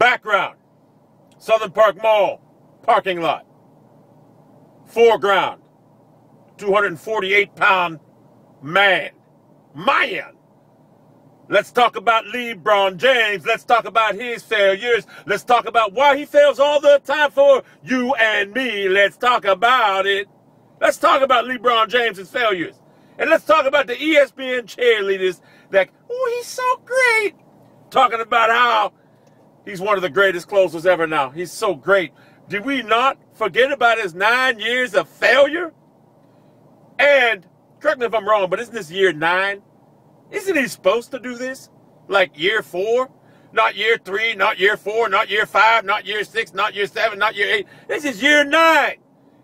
Background, Southern Park Mall, parking lot. Foreground, 248-pound man. Let's talk about Lebron James. Let's talk about his failures. Let's talk about why he fails all the time for you and me. Let's talk about it. Let's talk about LeBron James' failures. And let's talk about the ESPN cheerleaders that, oh, he's so great. Talking about how he's one of the greatest closers ever now. He's so great. Did we not forget about his 9 years of failure? And, correct me if I'm wrong, but isn't this year 9? Isn't he supposed to do this? Like year 4? Not year 3, not year 4, not year 5, not year 6, not year 7, not year 8. This is year 9.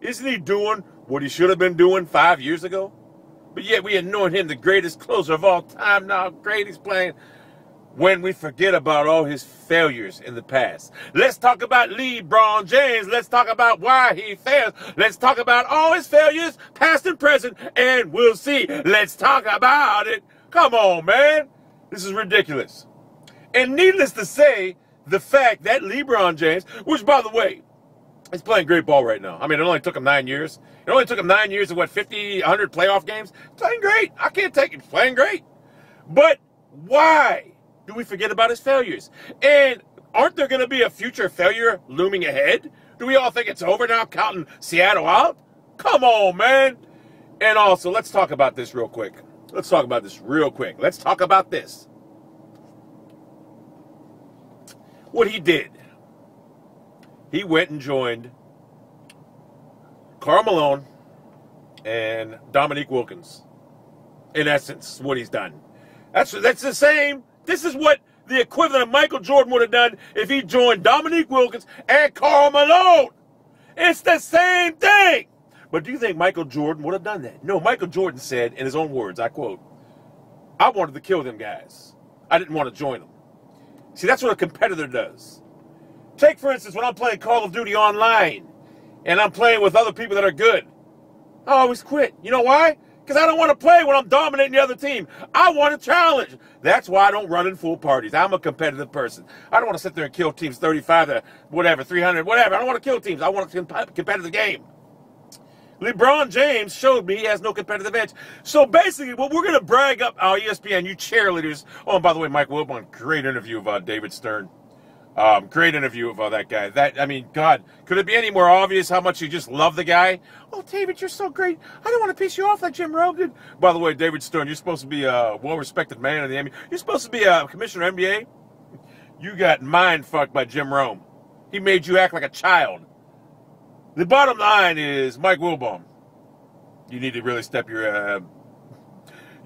Isn't he doing what he should have been doing 5 years ago? But yet we anoint him the greatest closer of all time now. Great he's playing. When we forget about all his failures in the past. Let's talk about LeBron James. Let's talk about why he fails. Let's talk about all his failures, past and present, and we'll see. Let's talk about it. Come on, man. This is ridiculous. And needless to say, the fact that LeBron James, which, by the way, is playing great ball right now. I mean, it only took him 9 years. It only took him 9 years of, what, 50, 100 playoff games? Playing great. I can't take it. Playing great. But why do we forget about his failures? And aren't there going to be a future failure looming ahead? Do we all think it's over now, counting Seattle out? Come on, man. And also, let's talk about this real quick. Let's talk about this real quick. Let's talk about this. What he did. He went and joined Karl Malone and Dominique Wilkins. In essence, what he's done. That's the same. This is what the equivalent of Michael Jordan would have done if he joined Dominique Wilkins and Karl Malone. It's the same thing. But do you think Michael Jordan would have done that? No, Michael Jordan said in his own words, I quote, I wanted to kill them guys. I didn't want to join them. See, that's what a competitor does. Take, for instance, when I'm playing Call of Duty online and I'm playing with other people that are good, I always quit. You know why? Because I don't want to play when I'm dominating the other team. I want a challenge. That's why I don't run in full parties. I'm a competitive person. I don't want to sit there and kill teams 35 to whatever, 300, whatever. I don't want to kill teams. I want a competitive game. LeBron James showed me he has no competitive edge. So basically, what we're going to brag up our ESPN, you cheerleaders. Oh, and by the way, Mike Wilbon, great interview of David Stern. Great interview of that guy. I mean, God, could it be any more obvious how much you just love the guy? Oh, David, you're so great. I don't want to piss you off like Jim Rogan. By the way, David Stern, you're supposed to be a well-respected man in the NBA. You're supposed to be a commissioner of NBA. You got mind-fucked by Jim Rome. He made you act like a child. The bottom line is, Mike Wilbon, you need to really step your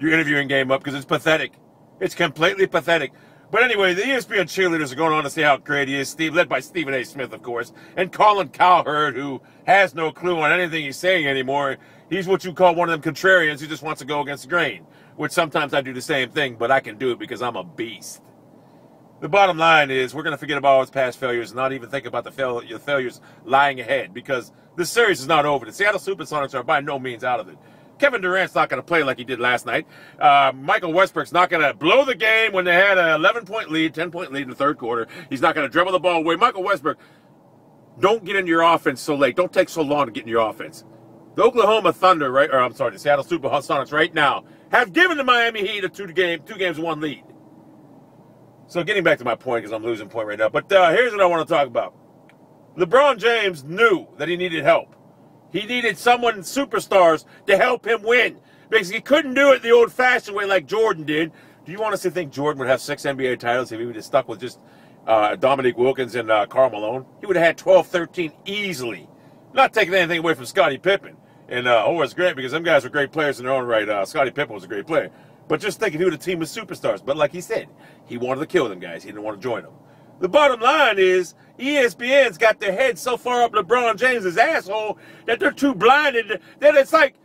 interviewing game up because it's pathetic. It's completely pathetic. But anyway, the ESPN cheerleaders are going on to say how great he is, led by Stephen A. Smith, of course, and Colin Cowherd, who has no clue on anything he's saying anymore. He's what you call one of them contrarians who just wants to go against the grain, which sometimes I do the same thing, but I can do it because I'm a beast. The bottom line is we're going to forget about all his past failures and not even think about the failures lying ahead because this series is not over. The Seattle Supersonics are by no means out of it. Kevin Durant's not going to play like he did last night. Michael Westbrook's not going to blow the game when they had an 11-point lead, 10-point lead in the third quarter. He's not going to dribble the ball away. Michael Westbrook, don't get into your offense so late. Don't take so long to get in your offense. The Oklahoma Thunder, the Seattle Supersonics right now have given the Miami Heat a two games one lead. So getting back to my point because I'm losing point right now. But here's what I want to talk about. LeBron James knew that he needed help. He needed superstars to help him win. Because he couldn't do it the old-fashioned way like Jordan did. Do you honestly think Jordan would have 6 NBA titles if he would have stuck with just Dominique Wilkins and Karl Malone? He would have had 12, 13 easily. Not taking anything away from Scottie Pippen. And Horace Grant, because them guys were great players in their own right. Scottie Pippen was a great player. But just thinking he would have teamed with superstars. But like he said, he wanted to kill them guys. He didn't want to join them. The bottom line is ESPN's got their head so far up LeBron James's asshole that they're too blinded that it's like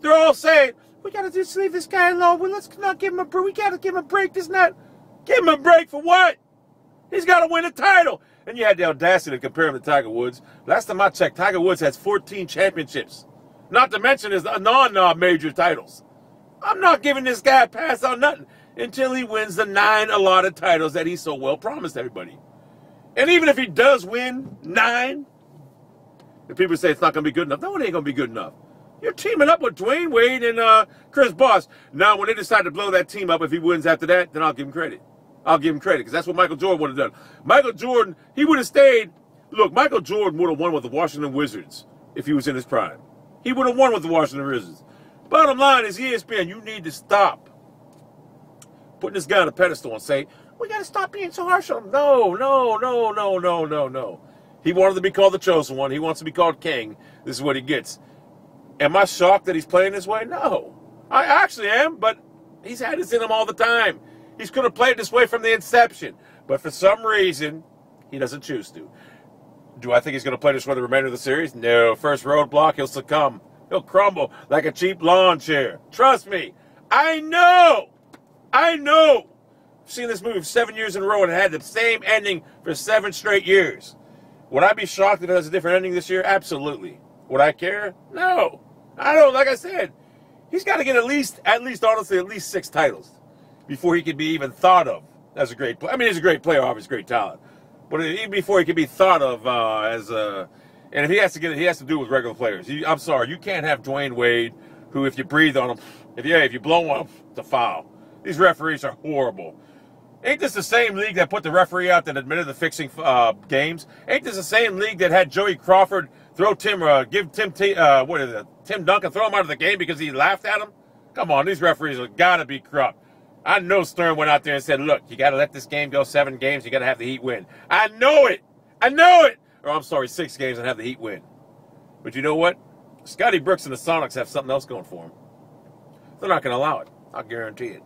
they're all saying, we got to just leave this guy alone. Well, let's not give him a break. We got to give him a break. Give him a break for what? He's got to win a title. And you had the audacity to compare him to Tiger Woods. Last time I checked, Tiger Woods has 14 championships. Not to mention his non-major titles. I'm not giving this guy a pass on nothing until he wins the 9 allotted titles that he so well promised everybody. And even if he does win 9, and people say it's not going to be good enough, no, it ain't going to be good enough. You're teaming up with Dwayne Wade and Chris Bosh. Now, when they decide to blow that team up, if he wins after that, then I'll give him credit. I'll give him credit because that's what Michael Jordan would have done. Michael Jordan, he would have stayed. Look, Michael Jordan would have won with the Washington Wizards if he was in his prime. He would have won with the Washington Wizards. Bottom line is ESPN, you need to stop putting this guy on a pedestal and say, we got to stop being so harsh on him. No. He wanted to be called the chosen one. He wants to be called king. This is what he gets. Am I shocked that he's playing this way? No. I actually am, but he's had this in him all the time. He's going to play this way from the inception. But for some reason, he doesn't choose to. Do I think he's going to play this way the remainder of the series? No. First roadblock, he'll succumb. He'll crumble like a cheap lawn chair. Trust me. I know. I've seen this movie 7 years in a row and it had the same ending for 7 straight years. Would I be shocked if it has a different ending this year? Absolutely. Would I care? No. I don't. Like I said, he's got to get at least honestly, at least 6 titles before he could be even thought of as a great player. I mean, he's a great player, obviously, great talent. But even before he could be thought of as a, and if he has to get it, he has to do it with regular players. I'm sorry, you can't have Dwayne Wade, who if you breathe on him, if you blow on him, it's a foul. These referees are horrible. Ain't this the same league that put the referee out that admitted to fixing games? Ain't this the same league that had Joey Crawford throw Tim Duncan, throw him out of the game because he laughed at him? Come on, these referees have got to be corrupt. I know Stern went out there and said, look, you got to let this game go 7 games. You got to have the Heat win. I know it. Or I'm sorry, 6 games and have the Heat win. But you know what? Scotty Brooks and the Sonics have something else going for them. They're not going to allow it. I'll guarantee it.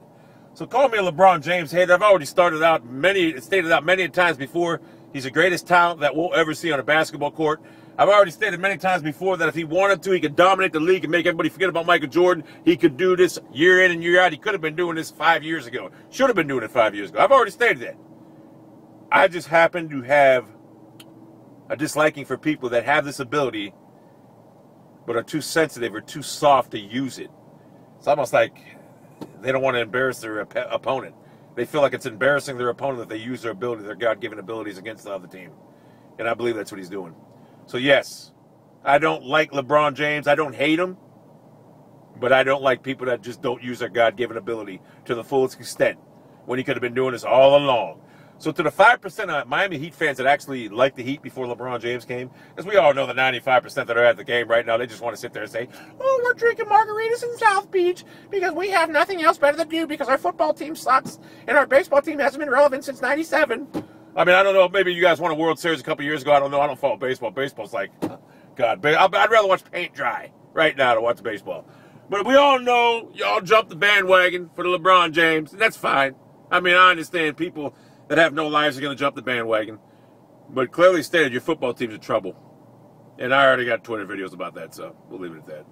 So call me a LeBron James hater. I've already stated out many times before. He's the greatest talent that we'll ever see on a basketball court. I've already stated many times before that if he wanted to, he could dominate the league and make everybody forget about Michael Jordan. He could do this year in and year out. He could have been doing this 5 years ago. Should have been doing it 5 years ago. I've already stated that. I just happen to have a disliking for people that have this ability but are too sensitive or too soft to use it. It's almost like they don't want to embarrass their opponent. They feel like it's embarrassing their opponent that they use their ability, their God-given abilities against the other team. And I believe that's what he's doing. So yes, I don't like LeBron James. I don't hate him. But I don't like people that just don't use their God-given ability to the fullest extent when he could have been doing this all along. So to the 5% of Miami Heat fans that actually liked the Heat before LeBron James came, because we all know the 95% that are at the game right now, they just want to sit there and say, oh, we're drinking margaritas in South Beach because we have nothing else better to do because our football team sucks and our baseball team hasn't been relevant since '97. I mean, I don't know. Maybe you guys won a World Series a couple years ago. I don't know. I don't follow baseball. Baseball's like, God, I'd rather watch paint dry right now to watch baseball. But we all know y'all jumped the bandwagon for the LeBron James, and that's fine. I mean, I understand people that have no lives are going to jump the bandwagon. But clearly stated, your football team's in trouble. And I already got Twitter videos about that, so we'll leave it at that.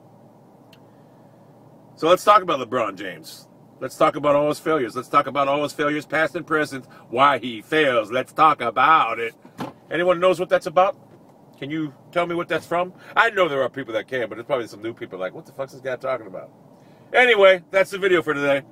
So let's talk about LeBron James. Let's talk about all his failures. Let's talk about all his failures, past and present, why he fails. Let's talk about it. Anyone knows what that's about? Can you tell me what that's from? I know there are people that can, but there's probably some new people like, what the fuck's this guy talking about? Anyway, that's the video for today.